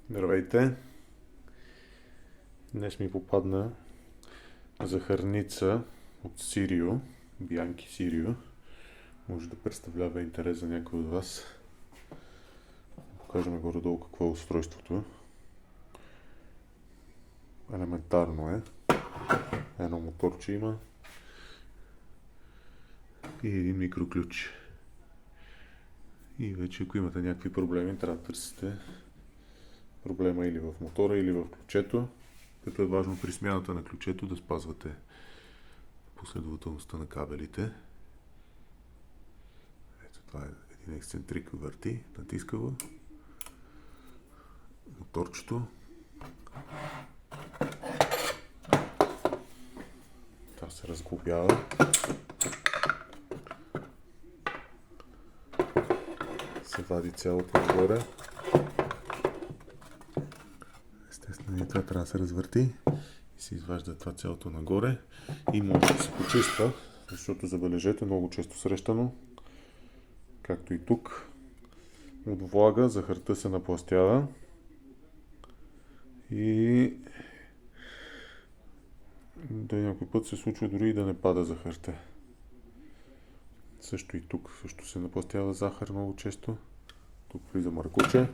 Здравейте! Днес ми попадна захарница от Сирио, Бянки Сирио. Може да представлява интерес за някой от вас. Покажем горе-долу какво е устройството. Елементарно е. Едно моторче има и един микроключ. И вече ако имате някакви проблеми, трябва да търсите проблема или в мотора, или в ключето, като е важно при смяната на ключето да спазвате последователността на кабелите. Ето това е един ексцентрик, върти, натиска го. Моторчето. Това се разглобява. Се вади цялото нагоре. Естествено и това трябва да се развърти и се изважда това цялото нагоре и може да се почиства, защото забележете, много често срещано, както и тук, от влага захарта се напластява и да някой път се случва дори и да не пада захарта. Също и тук също се напластява захар много често. Тук влиза маркуче.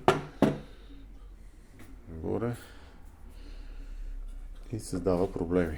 Нагоре. И създава проблеми.